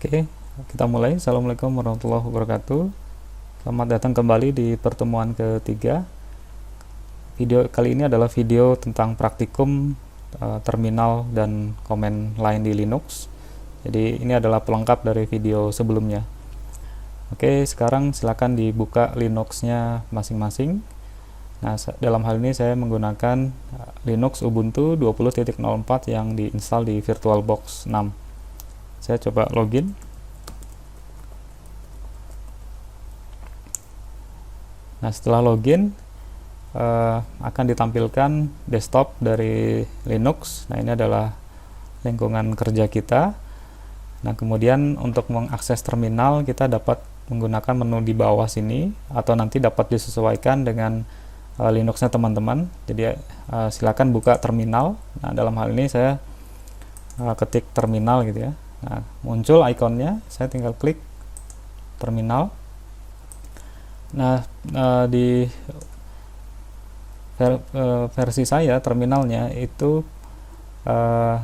Oke, kita mulai. Assalamualaikum warahmatullahi wabarakatuh. Selamat datang kembali di pertemuan ketiga. Video kali ini adalah video tentang praktikum terminal dan command line di Linux. Jadi ini adalah pelengkap dari video sebelumnya. Oke, sekarang silakan dibuka Linux-nya masing-masing. Nah, dalam hal ini saya menggunakan Linux Ubuntu 20.04 yang diinstal di VirtualBox 6. Saya coba login. Nah, setelah login akan ditampilkan desktop dari Linux. Nah, ini adalah lingkungan kerja kita. Nah, kemudian untuk mengakses terminal kita dapat menggunakan menu di bawah sini, atau nanti dapat disesuaikan dengan Linux-nya teman-teman. Jadi silakan buka terminal. Nah, dalam hal ini saya ketik terminal gitu ya. Nah, muncul ikonnya, saya tinggal klik terminal. Nah, di versi saya terminalnya itu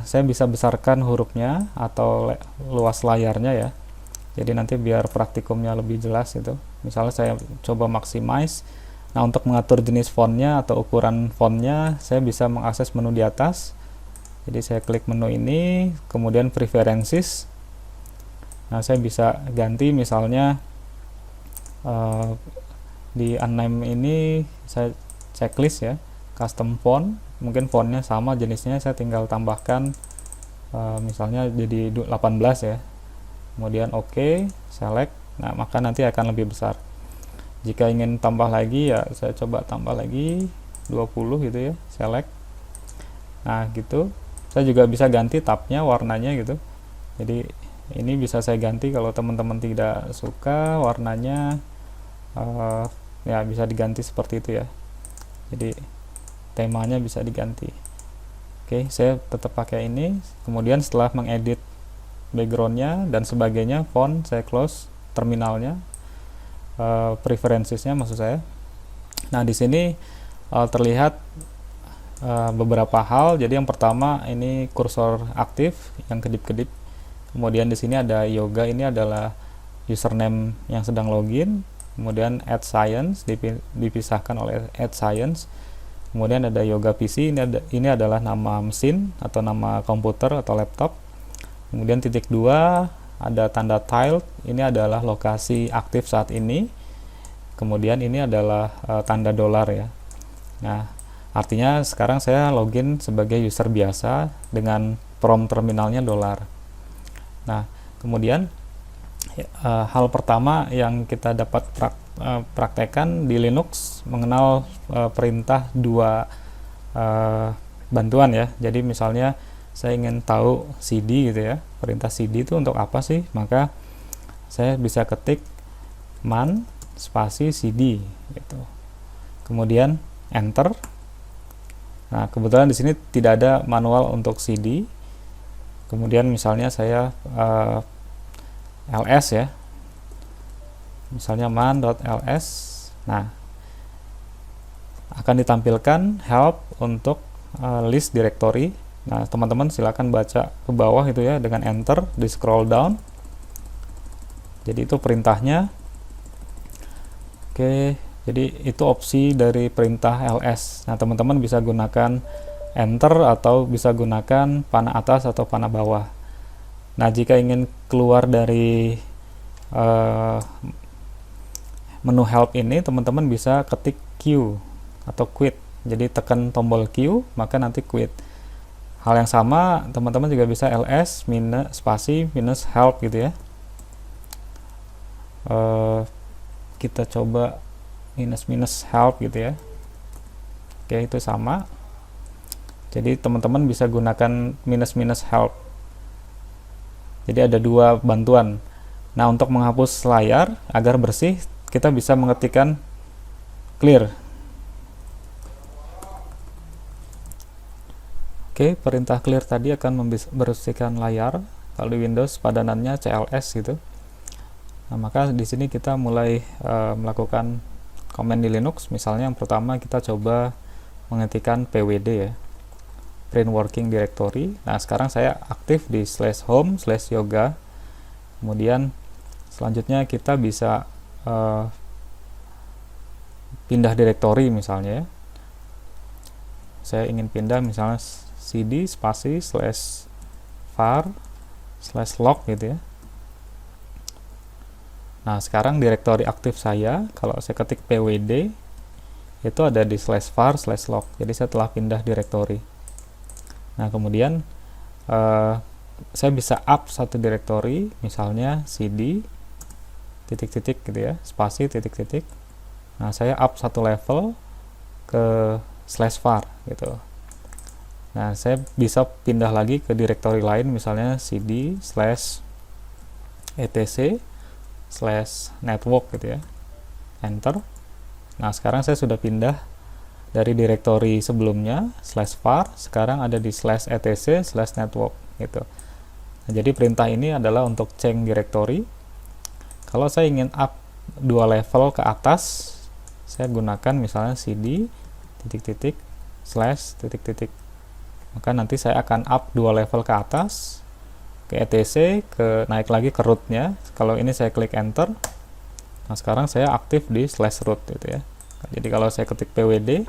saya bisa besarkan hurufnya atau luas layarnya ya. Jadi nanti biar praktikumnya lebih jelas itu. Misalnya saya coba maximize. Nah, untuk mengatur jenis fontnya atau ukuran fontnya, saya bisa mengakses menu di atas. Jadi saya klik menu ini, kemudian preferences. Nah, saya bisa ganti misalnya di unnamed ini saya checklist ya, custom font. Mungkin fontnya sama jenisnya, saya tinggal tambahkan misalnya jadi 18 ya. Kemudian OK, select. Nah, maka nanti akan lebih besar. Jika ingin tambah lagi ya, saya coba tambah lagi 20 gitu ya, select. Nah, gitu. Saya juga bisa ganti tabnya, warnanya gitu. Jadi ini bisa saya ganti kalau teman-teman tidak suka warnanya, ya bisa diganti seperti itu ya. Jadi temanya bisa diganti. Oke, saya tetap pakai ini. Kemudian setelah mengedit backgroundnya dan sebagainya, font saya close, terminalnya, preferencesnya maksud saya. Nah, di sini terlihat beberapa hal. Jadi yang pertama ini kursor aktif yang kedip-kedip. Kemudian di sini ada yoga, ini adalah username yang sedang login. Kemudian add science dipisahkan oleh add science. Kemudian ada yoga PC, ini adalah nama mesin atau nama komputer atau laptop. Kemudian titik 2 ada tanda tilde, ini adalah lokasi aktif saat ini. Kemudian ini adalah tanda dolar ya. Nah, artinya sekarang saya login sebagai user biasa dengan prompt terminalnya $. Nah, kemudian hal pertama yang kita dapat praktekkan di Linux mengenal perintah dua bantuan ya. Jadi misalnya saya ingin tahu cd gitu ya, perintah cd itu untuk apa sih, maka saya bisa ketik man spasi cd gitu. Kemudian enter. Nah, kebetulan di sini tidak ada manual untuk CD. Kemudian misalnya saya ls ya. Misalnya man.ls. Nah, akan ditampilkan help untuk list directory. Nah, teman-teman silakan baca ke bawah itu ya dengan enter, di scroll down. Jadi itu perintahnya. Oke. Jadi itu opsi dari perintah ls. Nah, teman-teman bisa gunakan enter atau bisa gunakan panah atas atau panah bawah. Nah, jika ingin keluar dari menu help ini, teman-teman bisa ketik Q atau quit. Jadi tekan tombol Q, maka nanti quit. Hal yang sama, teman-teman juga bisa ls minus spasi minus help gitu ya. Kita coba minus help gitu ya. Oke, itu sama. Jadi teman-teman bisa gunakan minus help. Jadi ada dua bantuan. Nah, untuk menghapus layar agar bersih, kita bisa mengetikkan clear. Oke, perintah clear tadi akan membersihkan layar. Kalau di Windows padanannya cls gitu. Nah, maka di sini kita mulai melakukan command di Linux. Misalnya yang pertama kita coba mengetikkan pwd ya, print working directory. Nah, sekarang saya aktif di /home/yoga. Kemudian selanjutnya kita bisa pindah direktori misalnya ya. Saya ingin pindah misalnya cd spasi /var /log gitu ya. Nah, sekarang direktori aktif saya, kalau saya ketik pwd, itu ada di /var /log. Jadi saya telah pindah direktori. Nah, kemudian saya bisa up satu direktori, misalnya cd titik-titik gitu ya, spasi titik-titik. Nah, saya up satu level ke /var gitu. Nah, saya bisa pindah lagi ke direktori lain, misalnya cd /etc /network gitu ya. Enter. Nah, sekarang saya sudah pindah dari direktori sebelumnya /var, sekarang ada di /etc /network gitu. Nah, jadi perintah ini adalah untuk change direktori. Kalau saya ingin up 2 level ke atas, saya gunakan misalnya cd titik-titik /titik-titik. Maka nanti saya akan up 2 level ke atas ke etc, naik lagi ke rootnya. Kalau ini saya klik enter, nah sekarang saya aktif di /root gitu ya. Jadi kalau saya ketik pwd,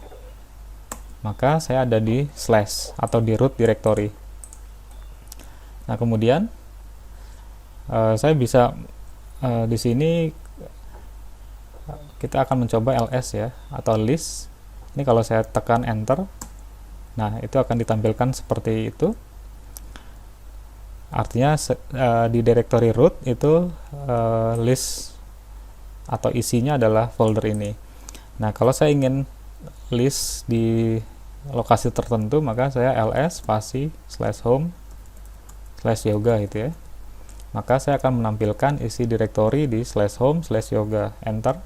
maka saya ada di / atau di root directory. Nah, kemudian saya bisa di sini kita akan mencoba ls ya, atau list. Ini kalau saya tekan enter, nah itu akan ditampilkan seperti itu. Artinya di directory root itu list atau isinya adalah folder ini. Nah, kalau saya ingin list di lokasi tertentu, maka saya ls spasi /home /yoga gitu ya. Maka saya akan menampilkan isi direktori di /home /yoga. Enter.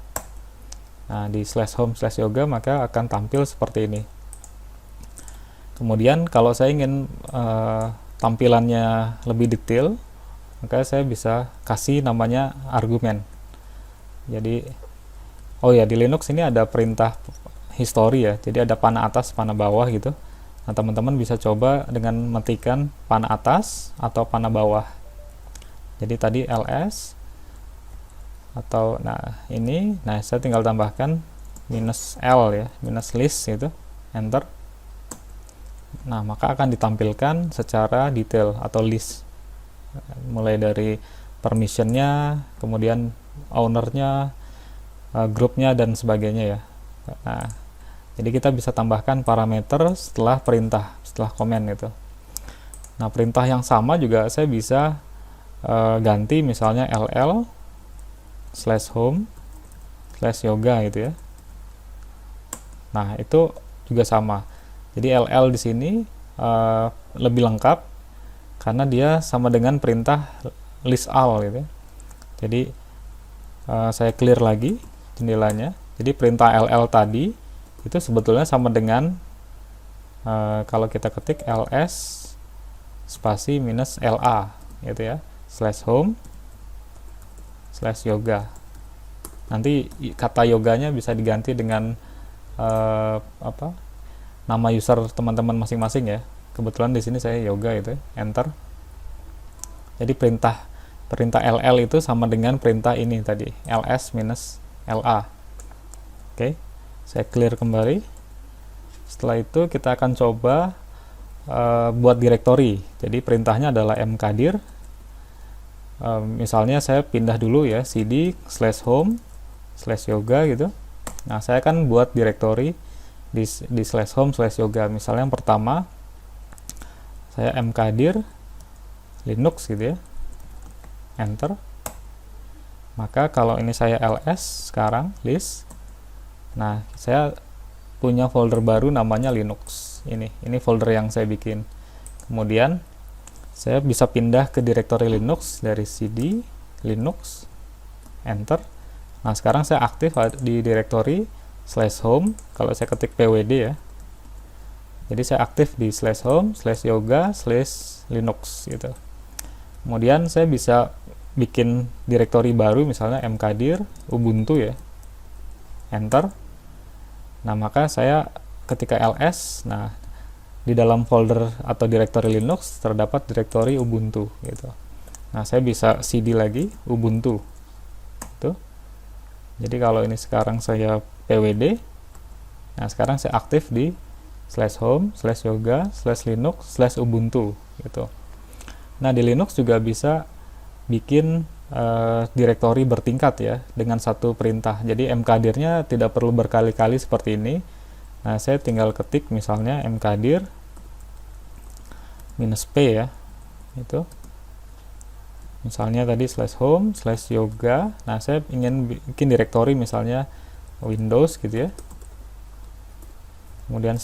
Nah, di /home /yoga maka akan tampil seperti ini. Kemudian kalau saya ingin tampilannya lebih detail, maka saya bisa kasih namanya argumen. Jadi di Linux ini ada perintah history ya, jadi ada panah atas, panah bawah gitu. Nah, teman-teman bisa coba dengan matikan panah atas atau panah bawah. Jadi tadi ls atau ini, saya tinggal tambahkan -l ya, -list gitu, enter. Nah, maka akan ditampilkan secara detail atau list, mulai dari permissionnya, kemudian ownernya, grupnya dan sebagainya ya. Nah, jadi kita bisa tambahkan parameter setelah perintah, setelah komen itu. Nah, perintah yang sama juga saya bisa ganti misalnya ll /home /yoga gitu ya. Nah, itu juga sama. Jadi ll di sini lebih lengkap karena dia sama dengan perintah list all gitu ya. Jadi saya clear lagi jendelanya. Jadi perintah ll tadi itu sebetulnya sama dengan kalau kita ketik ls spasi -la gitu ya, /home /yoga. Nanti kata yoganya bisa diganti dengan nama user teman-teman masing-masing ya. Kebetulan di sini saya yoga itu, enter. Jadi perintah ll itu sama dengan perintah ini tadi, ls -la. Oke, saya clear kembali. Setelah itu kita akan coba buat direktori. Jadi perintahnya adalah mkdir. Misalnya saya pindah dulu ya, cd /home /yoga gitu. Nah, saya akan buat direktori di /home /yoga. Misalnya yang pertama saya mkdir linux gitu ya, enter. Maka kalau ini saya ls sekarang list, nah saya punya folder baru namanya linux. Ini folder yang saya bikin. Kemudian saya bisa pindah ke direktori linux dari cd linux, enter. Nah, sekarang saya aktif di direktori /home. Kalau saya ketik pwd ya, jadi saya aktif di /home /yoga /linux gitu. Kemudian saya bisa bikin direktori baru, misalnya mkdir ubuntu ya, enter. Nah, maka saya ketika ls, nah di dalam folder atau direktori linux terdapat direktori ubuntu gitu. Nah, saya bisa cd lagi Ubuntu. Tuh. Jadi kalau ini sekarang saya pwd, nah sekarang saya aktif di /home/yoga/linux/ubuntu gitu. Nah, di Linux juga bisa bikin direktori bertingkat ya dengan satu perintah. Jadi mkdir-nya tidak perlu berkali-kali seperti ini. Nah, saya tinggal ketik misalnya mkdir -p ya. Itu. Misalnya tadi /home/yoga. Nah, saya ingin bikin direktori misalnya Windows gitu ya. Kemudian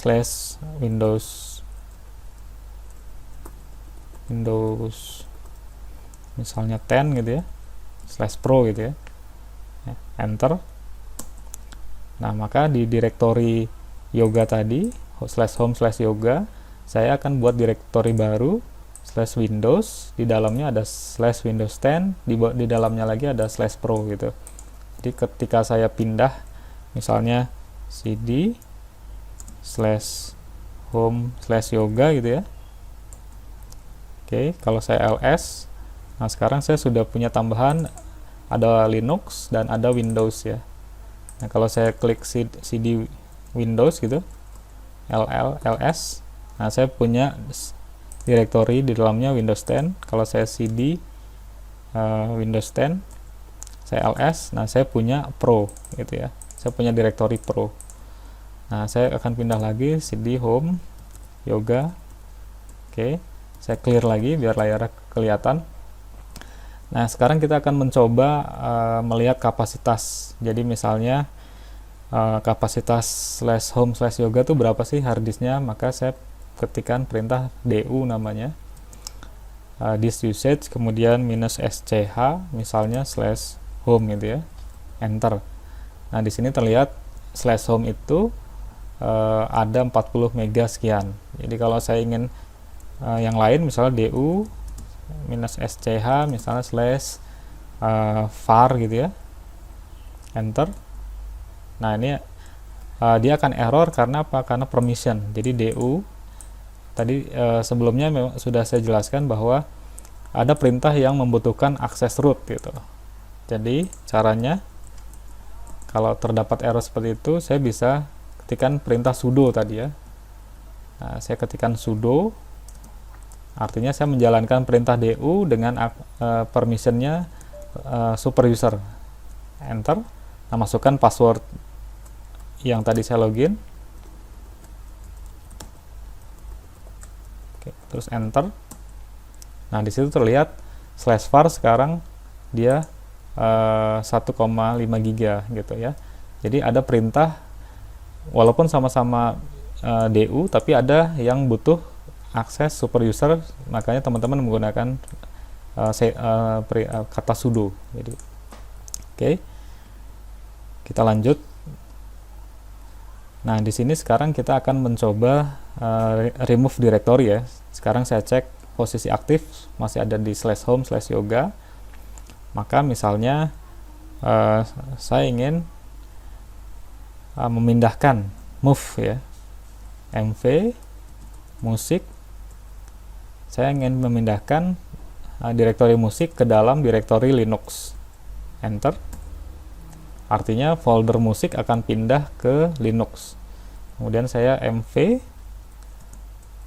/Windows misalnya 10 gitu ya. /pro gitu ya. Enter. Nah, maka di direktori yoga tadi /home/yoga, saya akan buat direktori baru /windows, di dalamnya ada /windows 10, di dalamnya lagi ada /pro gitu. Jadi ketika saya pindah misalnya cd /home/yoga gitu ya. Oke, kalau saya ls, nah sekarang saya sudah punya tambahan ada Linux dan ada Windows ya. Nah, kalau saya klik cd Windows gitu, ls, nah saya punya direktori di dalamnya Windows 10. Kalau saya cd Windows 10, saya ls, nah saya punya Pro gitu ya. Saya punya direktori Pro. Nah, saya akan pindah lagi cd home yoga. Oke, saya clear lagi biar layarnya kelihatan. Nah, sekarang kita akan mencoba melihat kapasitas. Jadi misalnya kapasitas /home/yoga itu berapa sih harddisknya, maka saya ketikkan perintah du namanya, disk usage, kemudian -sch misalnya /home gitu ya, enter. Nah, di sini terlihat /home itu ada 40 mega sekian. Jadi kalau saya ingin yang lain misalnya du -sch misalnya /var gitu ya, enter. Nah, ini dia akan error karena apa? Karena permission. Jadi du tadi sebelumnya sudah saya jelaskan bahwa ada perintah yang membutuhkan akses root gitu. Jadi caranya kalau terdapat error seperti itu, saya bisa ketikkan perintah sudo tadi ya. Nah, saya ketikkan sudo, artinya saya menjalankan perintah du dengan permissionnya super user, enter. Nah, masukkan password yang tadi saya login. Oke, terus enter. Nah, di situ terlihat /var sekarang dia 1,5 giga gitu ya. Jadi ada perintah walaupun sama-sama du, tapi ada yang butuh akses super user, makanya teman-teman menggunakan kata sudo. Jadi oke. Kita lanjut. Nah, di sini sekarang kita akan mencoba remove directory ya. Sekarang saya cek posisi aktif masih ada di /home/yoga. Maka misalnya saya ingin memindahkan move ya, mv musik. Saya ingin memindahkan direktori musik ke dalam direktori Linux, enter. Artinya folder musik akan pindah ke Linux. Kemudian saya mv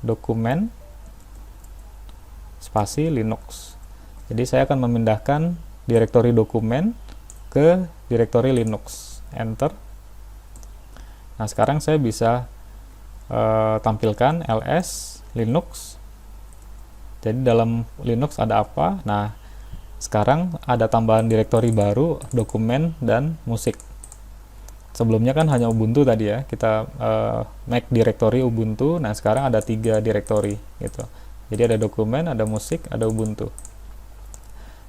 dokumen spasi Linux. Jadi saya akan memindahkan direktori dokumen ke direktori Linux, enter. Nah, sekarang saya bisa tampilkan ls Linux. Jadi dalam Linux ada apa? Nah, sekarang ada tambahan direktori baru, dokumen dan musik. Sebelumnya kan hanya Ubuntu tadi ya, kita make direktori Ubuntu. Nah, sekarang ada 3 direktori gitu. Jadi ada dokumen, ada musik, ada Ubuntu.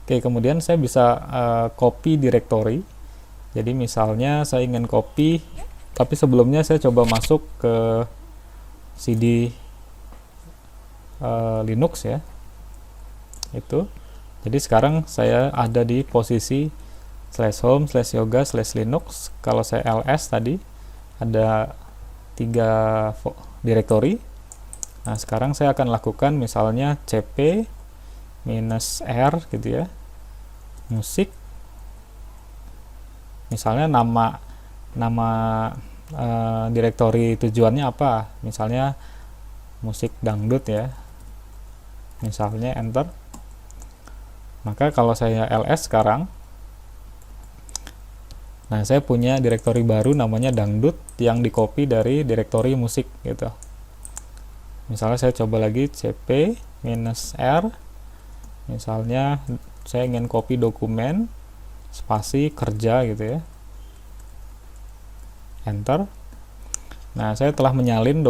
Oke, kemudian saya bisa copy direktori. Jadi misalnya saya ingin copy, tapi sebelumnya saya coba masuk ke cd Linux ya. Itu. Jadi sekarang saya ada di posisi /home/yoga/linux. Kalau saya ls tadi ada 3 direktori. Nah, sekarang saya akan lakukan misalnya cp minus R gitu ya, musik, misalnya nama direktori tujuannya apa, misalnya musik dangdut ya, misalnya enter. Maka kalau saya ls sekarang, nah saya punya direktori baru namanya dangdut yang di-copy dari direktori musik gitu. Misalnya saya coba lagi cp minus R, misalnya saya ingin copy dokumen spasi kerja gitu ya, enter. Nah saya telah menyalin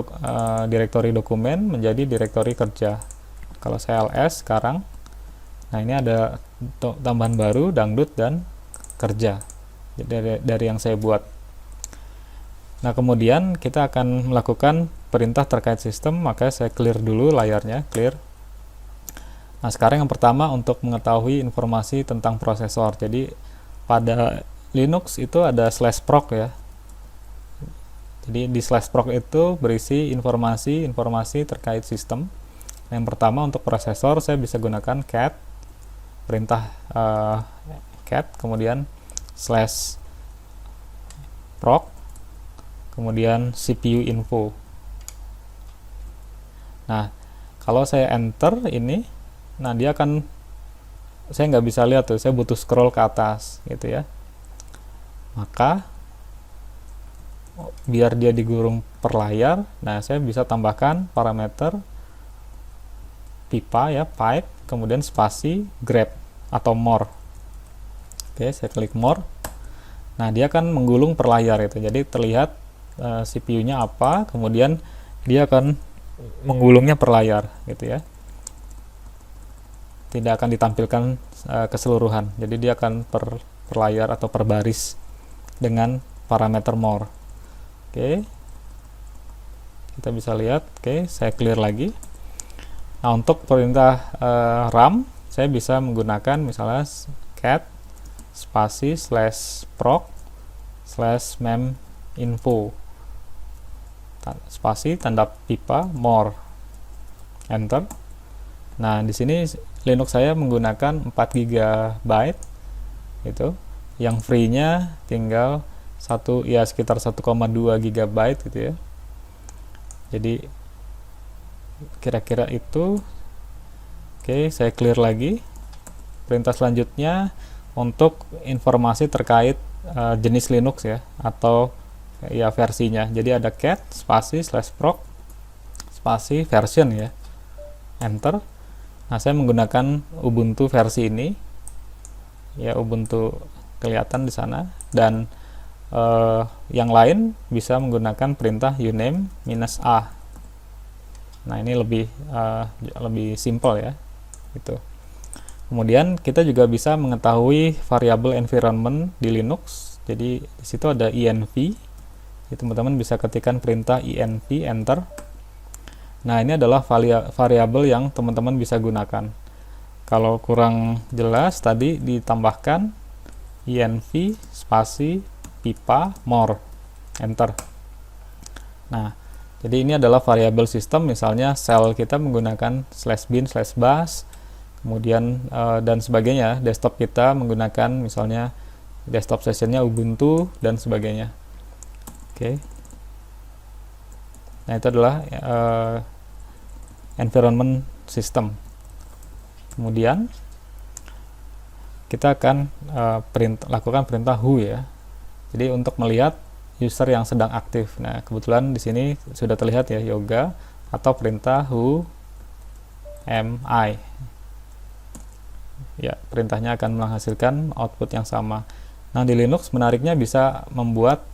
direktori dokumen menjadi direktori kerja. Kalau saya ls sekarang, nah ini ada tambahan baru dangdut dan kerja dari yang saya buat. Nah kemudian kita akan melakukan perintah terkait sistem, maka saya clear dulu layarnya, clear. Nah sekarang yang pertama untuk mengetahui informasi tentang prosesor. Jadi pada Linux itu ada /proc ya. Jadi di /proc itu berisi informasi terkait sistem. Yang pertama untuk prosesor saya bisa gunakan cat, perintah cat, kemudian /proc, kemudian CPU info. Nah kalau saya enter ini, nah dia akan, saya nggak bisa lihat tuh, saya butuh scroll ke atas gitu ya. Maka biar dia digulung per layar, nah saya bisa tambahkan parameter pipa ya, pipe, kemudian spasi grab atau more. Oke, saya klik more. Nah dia akan menggulung per layar itu, jadi terlihat CPU-nya apa, kemudian dia akan menggulungnya per layar gitu ya, tidak akan ditampilkan keseluruhan, jadi dia akan per layar atau per baris dengan parameter more. Oke, kita bisa lihat. Oke, saya clear lagi. Nah untuk perintah RAM saya bisa menggunakan misalnya cat spasi /proc /mem info spasi tanda pipa more, enter. Nah di sini Linux saya menggunakan 4 GB itu, yang free-nya tinggal sekitar 1,2 GB gitu ya. Jadi kira-kira itu. Oke, saya clear lagi. Perintah selanjutnya untuk informasi terkait jenis Linux ya, atau ya versinya. Jadi ada cat spasi /proc spasi version ya, enter. Nah saya menggunakan Ubuntu versi ini ya, Ubuntu kelihatan di sana, dan yang lain bisa menggunakan perintah uname -a. Nah ini lebih simple ya gitu. Kemudian kita juga bisa mengetahui variabel environment di Linux. Jadi di situ ada env. Jadi teman-teman bisa ketikkan perintah env, enter. Nah ini adalah variabel yang teman-teman bisa gunakan. Kalau kurang jelas tadi ditambahkan env spasi pipa more, enter. Nah jadi ini adalah variabel sistem, misalnya sel kita menggunakan /bin/bash, kemudian dan sebagainya. Desktop kita menggunakan misalnya desktop sessionnya Ubuntu dan sebagainya. Oke. Nah itu adalah environment system. Kemudian kita akan lakukan perintah who ya. Jadi untuk melihat user yang sedang aktif. Nah kebetulan di sini sudah terlihat ya yoga, atau perintah who am I. Ya, perintahnya akan menghasilkan output yang sama. Nah di Linux menariknya bisa membuat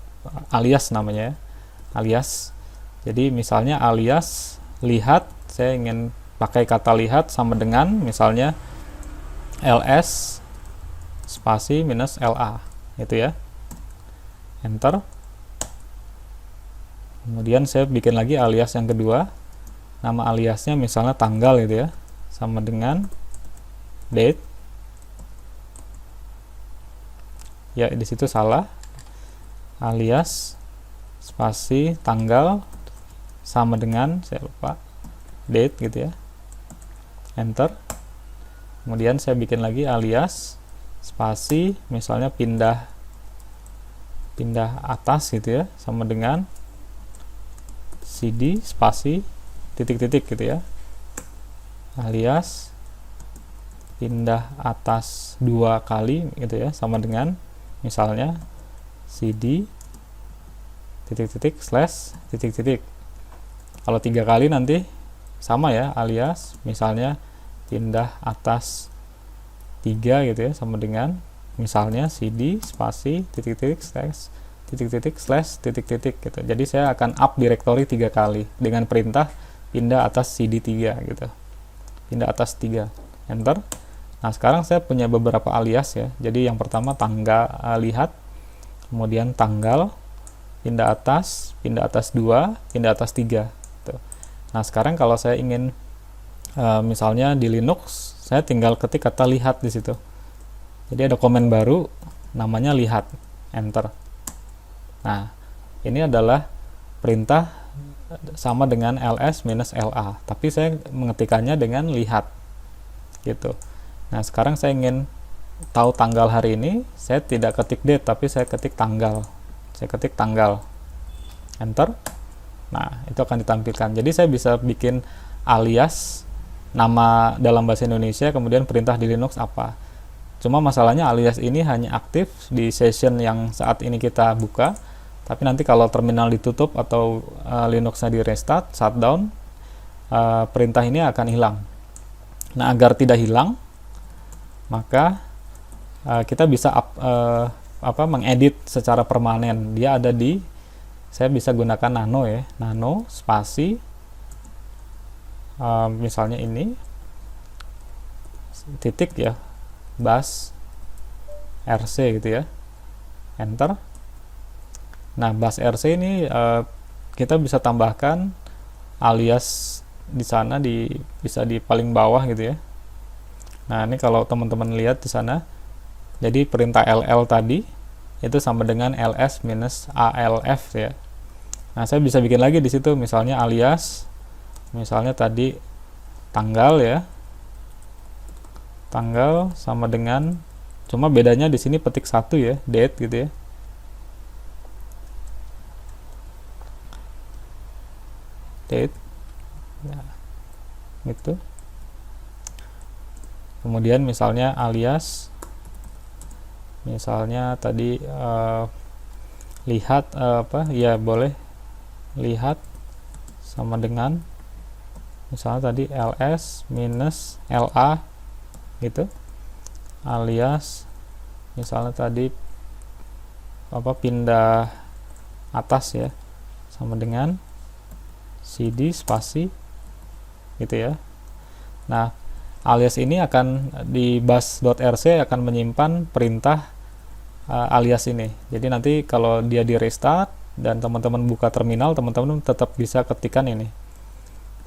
alias namanya ya, alias. Jadi misalnya alias lihat, saya ingin pakai kata lihat sama dengan misalnya ls spasi -la itu ya, enter. Kemudian saya bikin lagi alias yang kedua, nama aliasnya misalnya tanggal gitu ya, sama dengan date. Ya di situ salah, alias spasi tanggal sama dengan, saya lupa, date gitu ya, enter. Kemudian saya bikin lagi alias spasi, misalnya pindah atas gitu ya, sama dengan cd spasi titik-titik gitu ya, alias pindah atas 2 kali gitu ya, sama dengan misalnya cd titik-titik slash titik-titik. Kalau 3 kali nanti sama ya, alias misalnya pindah atas 3 gitu ya, sama dengan misalnya cd spasi titik-titik slash titik-titik gitu. Jadi saya akan up directory 3 kali dengan perintah pindah atas cd 3 gitu, pindah atas 3, enter. Nah sekarang saya punya beberapa alias ya. Jadi yang pertama tanggal, lihat, kemudian tanggal, pindah atas 2, pindah atas 3 gitu. Nah sekarang kalau saya ingin misalnya di Linux, saya tinggal ketik kata lihat di situ. Jadi ada komen baru namanya lihat, enter. Nah ini adalah perintah sama dengan ls-la, tapi saya mengetikkannya dengan lihat gitu. Nah sekarang saya ingin tahu tanggal hari ini, saya tidak ketik date tapi saya ketik tanggal, enter. Nah itu akan ditampilkan. Jadi saya bisa bikin alias nama dalam bahasa Indonesia, kemudian perintah di Linux apa. Cuma masalahnya alias ini hanya aktif di session yang saat ini kita buka, tapi nanti kalau terminal ditutup atau Linuxnya di restart, shutdown, perintah ini akan hilang. Nah agar tidak hilang, maka kita bisa mengedit secara permanen. Dia ada di, saya bisa gunakan nano ya, nano spasi, misalnya ini titik ya, bas rc gitu ya, enter. Nah bas rc ini kita bisa tambahkan alias di sana, bisa di paling bawah gitu ya. Nah ini kalau teman-teman lihat di sana, jadi perintah ll tadi itu sama dengan ls minus alf ya. Nah saya bisa bikin lagi di situ, misalnya alias, misalnya tadi tanggal ya, tanggal sama dengan, cuma bedanya di sini petik 1 ya, date gitu ya. Date ya, gitu. Kemudian misalnya alias, misalnya tadi lihat ya boleh lihat sama dengan misalnya tadi ls minus la gitu, alias misalnya tadi pindah atas ya, sama dengan cd spasi gitu ya. Nah alias ini akan di bus.rc akan menyimpan perintah alias ini. Jadi nanti kalau dia di restart dan teman-teman buka terminal, teman-teman tetap bisa ketikkan ini,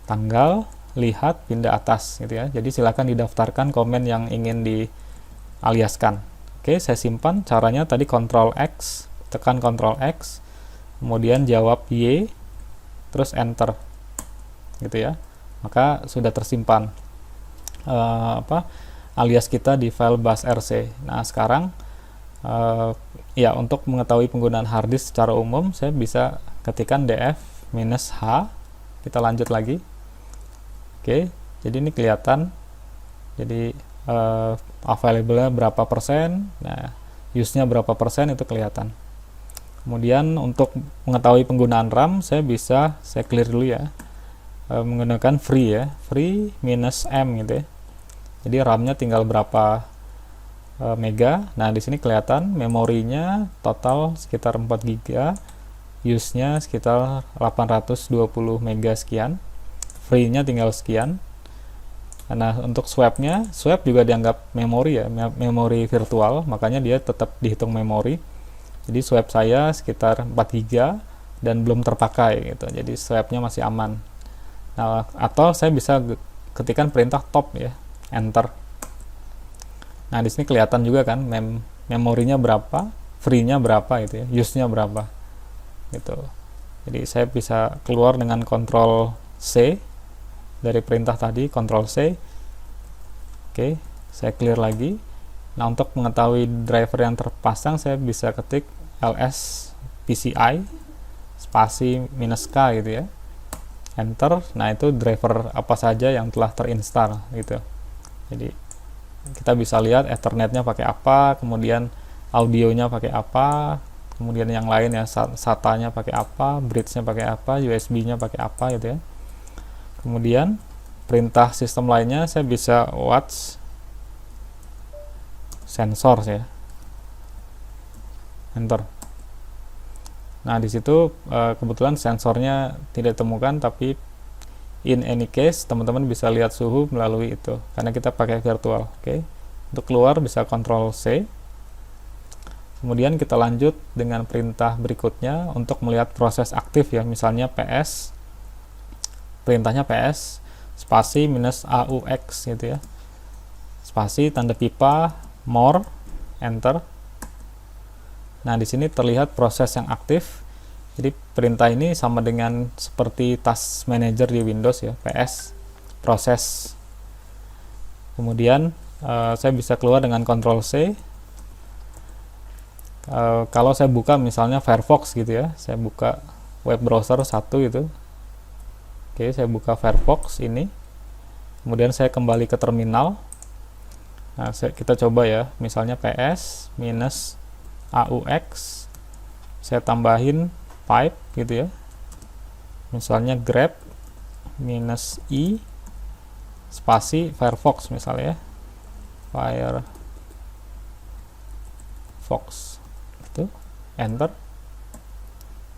tanggal, lihat, pindah atas gitu ya. Jadi silakan didaftarkan komen yang ingin dialiaskan. Oke, saya simpan. Caranya tadi Ctrl X, tekan Ctrl X, kemudian jawab Y, terus enter gitu ya. Maka sudah tersimpan alias kita di file bus.rc. Nah sekarang ya untuk mengetahui penggunaan harddisk secara umum, saya bisa ketikkan df-h. Kita lanjut lagi. Oke, jadi ini kelihatan, jadi available-nya berapa persen, nah use-nya berapa persen itu kelihatan. Kemudian untuk mengetahui penggunaan RAM, saya clear dulu ya, menggunakan free ya, free minus m gitu ya. Jadi RAM-nya tinggal berapa mega. Nah di sini kelihatan memorinya total sekitar 4 GB, use-nya sekitar 820 mega sekian, free-nya tinggal sekian. Nah untuk swap-nya, swap juga dianggap memori ya, memori virtual, makanya dia tetap dihitung memori. Jadi swap saya sekitar 4 GB dan belum terpakai gitu, jadi swap-nya masih aman. Nah atau saya bisa ketikkan perintah top ya, enter. Nah di sini kelihatan juga kan memorinya berapa, free-nya berapa gitu ya, use-nya berapa gitu. Jadi saya bisa keluar dengan Ctrl C dari perintah tadi, Ctrl C. Oke, Saya clear lagi. Nah, untuk mengetahui driver yang terpasang, saya bisa ketik ls pci spasi -k gitu ya, enter. Nah, itu driver apa saja yang telah terinstall gitu. Jadi kita bisa lihat Ethernetnya pakai apa, kemudian audionya pakai apa, kemudian yang lain ya, SATA-nya pakai apa, bridge-nya pakai apa, USB-nya pakai apa gitu ya. Kemudian perintah sistem lainnya saya bisa watch sensor ya, enter. Nah, di situ kebetulan sensornya tidak ditemukan, tapi in any case teman-teman bisa lihat suhu melalui itu karena kita pakai virtual. Oke. Untuk keluar bisa Ctrl C. Kemudian kita lanjut dengan perintah berikutnya untuk melihat proses aktif ya, misalnya PS. Perintahnya PS spasi -aux gitu ya. Spasi tanda pipa more, enter. Nah, di sini terlihat proses yang aktif. Jadi perintah ini sama dengan seperti task manager di Windows ya, PS proses. Kemudian saya bisa keluar dengan Ctrl C. Kalau saya buka misalnya Firefox gitu ya, saya buka web browser satu gitu. Oke, saya buka Firefox ini. Kemudian saya kembali ke terminal. Nah, kita coba ya, misalnya PS -aux, saya tambahin pipe gitu ya, misalnya grep -i spasi Firefox misalnya ya, Firefox itu, enter.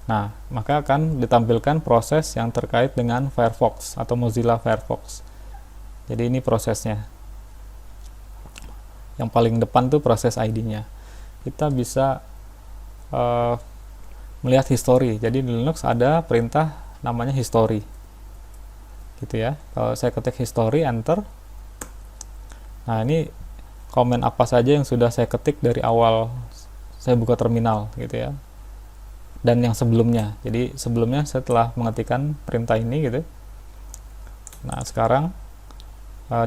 Nah, maka akan ditampilkan proses yang terkait dengan Firefox atau Mozilla Firefox. Jadi ini prosesnya. Yang paling depan tuh proses ID-nya. Kita bisa melihat history. Jadi di Linux ada perintah namanya history gitu ya. Kalau saya ketik history, enter. Nah, ini komen apa saja yang sudah saya ketik dari awal saya buka terminal gitu ya, dan yang sebelumnya. Jadi sebelumnya saya telah mengetikkan perintah ini gitu. Nah, sekarang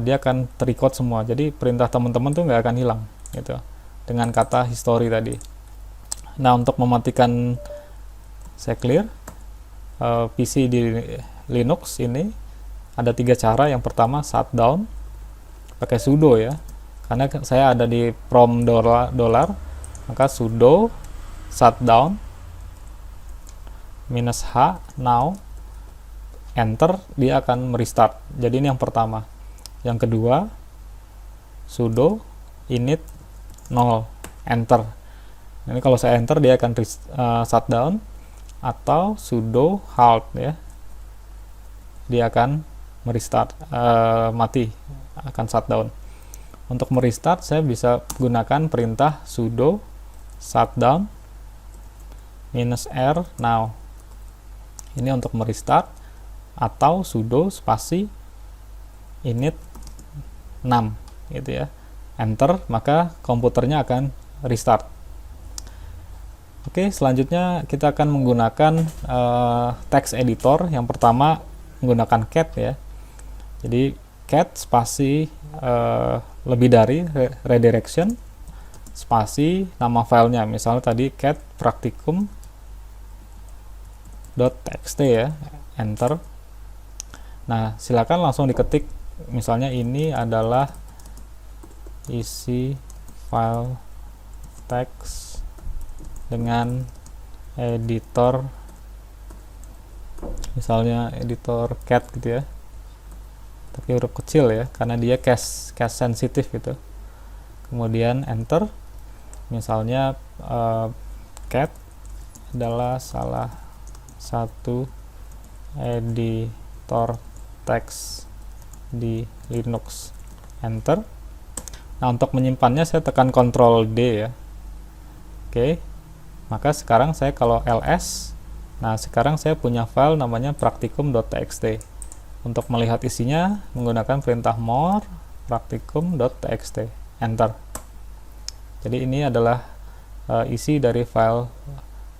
dia akan terrecord semua. Jadi perintah teman-teman tuh nggak akan hilang gitu dengan kata history tadi. Nah, untuk mematikan, saya clear PC di Linux ini ada 3 cara. Yang pertama shutdown pakai sudo ya, karena saya ada di prompt $, maka sudo shutdown -h now, enter, dia akan merestart. Jadi ini yang pertama. Yang kedua sudo init 0, enter. Ini kalau saya enter dia akan shutdown, atau sudo halt ya, dia akan merestart, mati, akan shutdown. Untuk merestart saya bisa gunakan perintah sudo shutdown -r now. Ini untuk merestart, atau sudo spasi init 6 gitu ya, enter, maka komputernya akan restart. Oke, selanjutnya kita akan menggunakan text editor. Yang pertama menggunakan cat ya. Jadi cat spasi lebih dari redirection spasi nama filenya, misalnya tadi cat practicum.txt ya, enter. Nah, silakan langsung diketik, misalnya ini adalah isi file teks dengan editor, misalnya editor cat gitu ya, tapi huruf kecil ya, karena dia case sensitif gitu. Kemudian enter, misalnya cat adalah salah satu editor teks di Linux, enter. Nah, untuk menyimpannya saya tekan Ctrl D ya. Oke, maka sekarang saya kalau ls, nah sekarang saya punya file namanya practicum.txt. Untuk melihat isinya menggunakan perintah more practicum.txt, enter. Jadi ini adalah isi dari file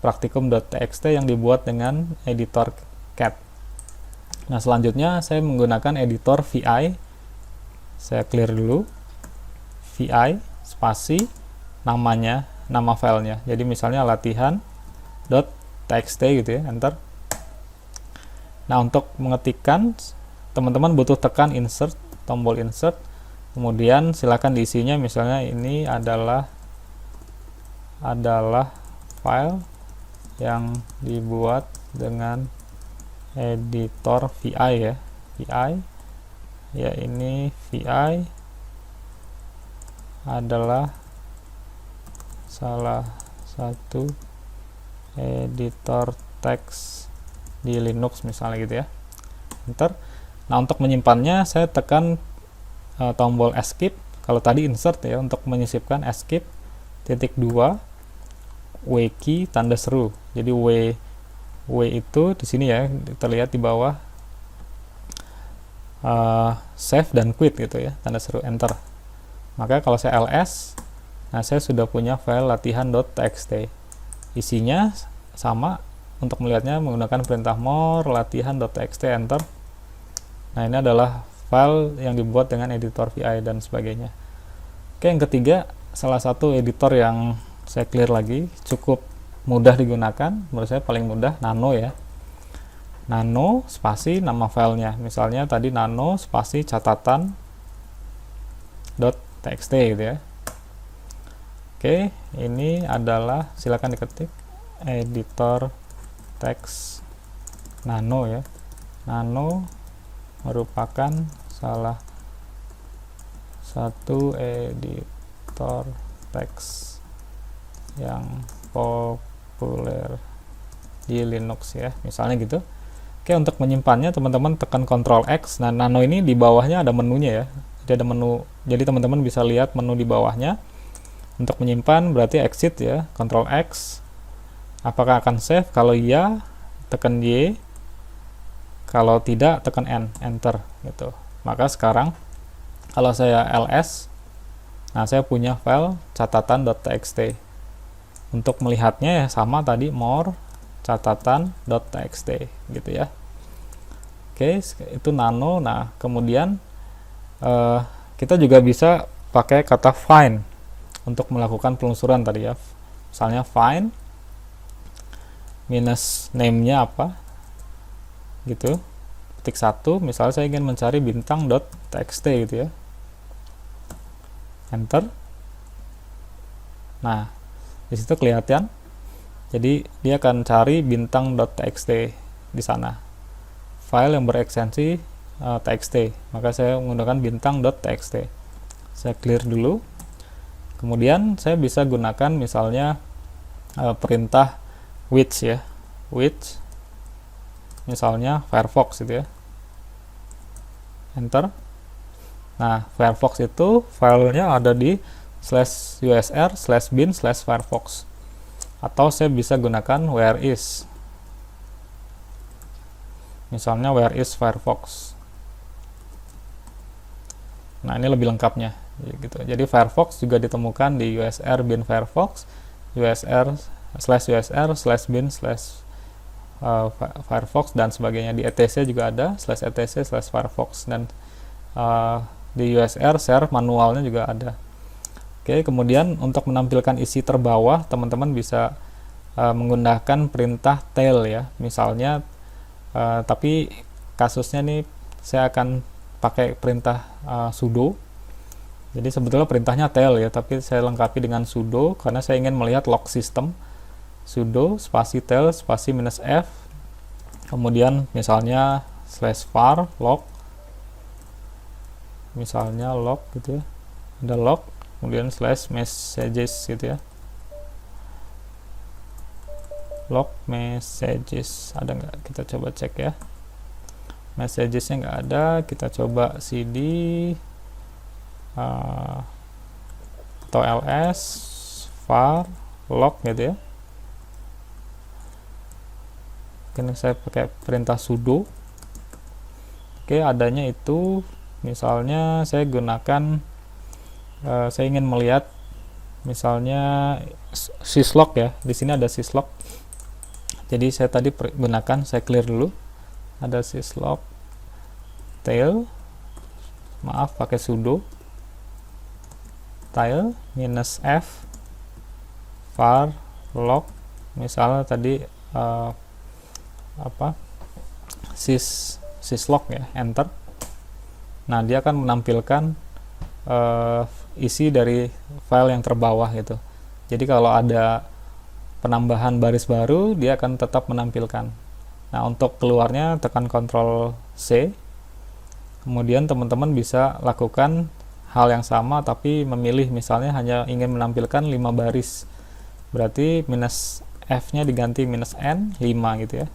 practicum.txt yang dibuat dengan editor cat. Nah, selanjutnya saya menggunakan editor VI. Saya clear dulu. vi spasi namanya, nama filenya. Jadi misalnya latihan.txt gitu ya, enter. Nah, untuk mengetikkan teman-teman butuh tekan insert, tombol insert, kemudian silakan diisinya. Misalnya ini adalah file yang dibuat dengan editor VI ya, ini VI adalah salah satu editor teks di Linux misalnya gitu ya, enter. Nah, untuk menyimpannya saya tekan tombol escape. Kalau tadi insert ya, untuk menyisipkan escape _2 W key tanda seru. Jadi W itu di sini ya, terlihat di bawah save dan quit gitu ya, tanda seru, enter. Maka kalau saya ls, nah saya sudah punya file latihan.txt. Isinya sama, untuk melihatnya menggunakan perintah more latihan.txt, enter. Nah, ini adalah file yang dibuat dengan editor VI dan sebagainya. Oke, yang ketiga, salah satu editor yang saya clear lagi, cukup mudah digunakan, menurut saya paling mudah, Nano ya. Nano spasi nama filenya, misalnya tadi nano spasi catatan.txt gitu ya. Oke, ini adalah, silakan diketik editor teks Nano ya. Nano merupakan salah satu editor teks yang populer di Linux ya, misalnya gitu. Oke, untuk menyimpannya teman-teman tekan Ctrl X. Nah, Nano ini di bawahnya ada menunya ya. Jadi ada menu, jadi teman-teman bisa lihat menu di bawahnya. Untuk menyimpan berarti exit ya, Ctrl X. Apakah akan save? Kalau iya, tekan Y. Kalau tidak, tekan N, enter gitu. Maka sekarang kalau saya ls, nah saya punya file catatan.txt. Untuk melihatnya ya sama tadi, more catatan.txt gitu ya. Oke, itu Nano. Nah, kemudian kita juga bisa pakai kata find untuk melakukan penelusuran tadi ya. Misalnya find minus name-nya apa gitu, ketik 1, misalnya saya ingin mencari bintang.txt gitu ya, enter. Nah, disitu kelihatan, jadi dia akan cari bintang.txt di sana, file yang berekstensi txt, maka saya menggunakan bintang.txt. Saya clear dulu, kemudian saya bisa gunakan misalnya perintah which ya, which misalnya Firefox gitu ya, enter. Nah, Firefox itu filenya ada di /usr/bin/firefox, atau saya bisa gunakan where is, misalnya where is Firefox. Nah, ini lebih lengkapnya gitu. Jadi Firefox juga ditemukan di usr bin Firefox, usr/bin/Firefox dan sebagainya. Di etc juga ada /etc/Firefox, dan di usr share manualnya juga ada. Oke, kemudian untuk menampilkan isi terbawah, teman-teman bisa menggunakan perintah tail ya, misalnya, tapi kasusnya nih saya akan pakai perintah sudo. Jadi sebetulnya perintahnya tail ya, tapi saya lengkapi dengan sudo karena saya ingin melihat log system. Sudo spasi tail spasi -f, kemudian misalnya /var log, misalnya log gitu ya, ada log, kemudian /messages gitu ya, log messages ada nggak, kita coba cek ya. Messagesnya nggak ada, kita coba cd atau ls var log gitu ya. Ini saya pakai perintah sudo. Oke, adanya itu misalnya saya gunakan, saya ingin melihat misalnya syslog ya, di sini ada syslog. Jadi saya tadi gunakan, saya clear dulu, ada syslog tail, maaf pakai sudo. tile -f var log, misalnya tadi syslog ya, enter. Nah, dia akan menampilkan isi dari file yang terbawah gitu. Jadi kalau ada penambahan baris baru, dia akan tetap menampilkan. Nah, untuk keluarnya tekan Ctrl C. Kemudian teman-teman bisa lakukan hal yang sama, tapi memilih misalnya hanya ingin menampilkan 5 baris. Berarti -f-nya diganti -n 5 gitu ya.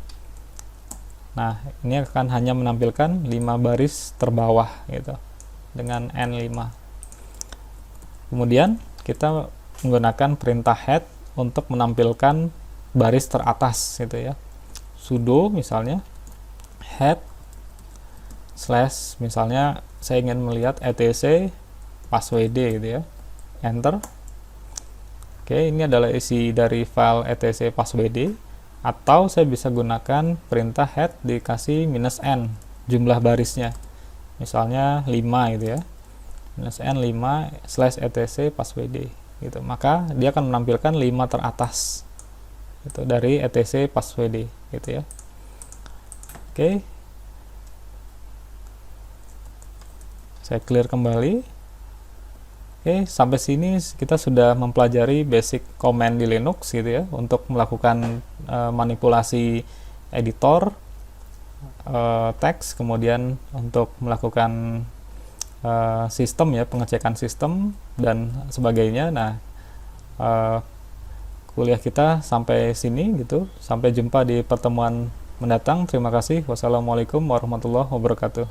Nah, ini akan hanya menampilkan 5 baris terbawah gitu dengan n5. Kemudian kita menggunakan perintah head untuk menampilkan baris teratas gitu ya. Sudo misalnya head / misalnya saya ingin melihat etc passwd gitu ya. Enter. Oke, ini adalah isi dari file etc passwd. Atau saya bisa gunakan perintah head dikasih -n jumlah barisnya, misalnya 5 gitu ya, -n 5 / etc passwd gitu, maka dia akan menampilkan 5 teratas itu dari etc passwd gitu ya. Oke, saya clear kembali. Oke, sampai sini kita sudah mempelajari basic command di Linux gitu ya, untuk melakukan manipulasi editor teks, kemudian untuk melakukan sistem ya, pengecekan sistem dan sebagainya. Nah, kuliah kita sampai sini gitu. Sampai jumpa di pertemuan mendatang. Terima kasih. Wassalamualaikum warahmatullahi wabarakatuh.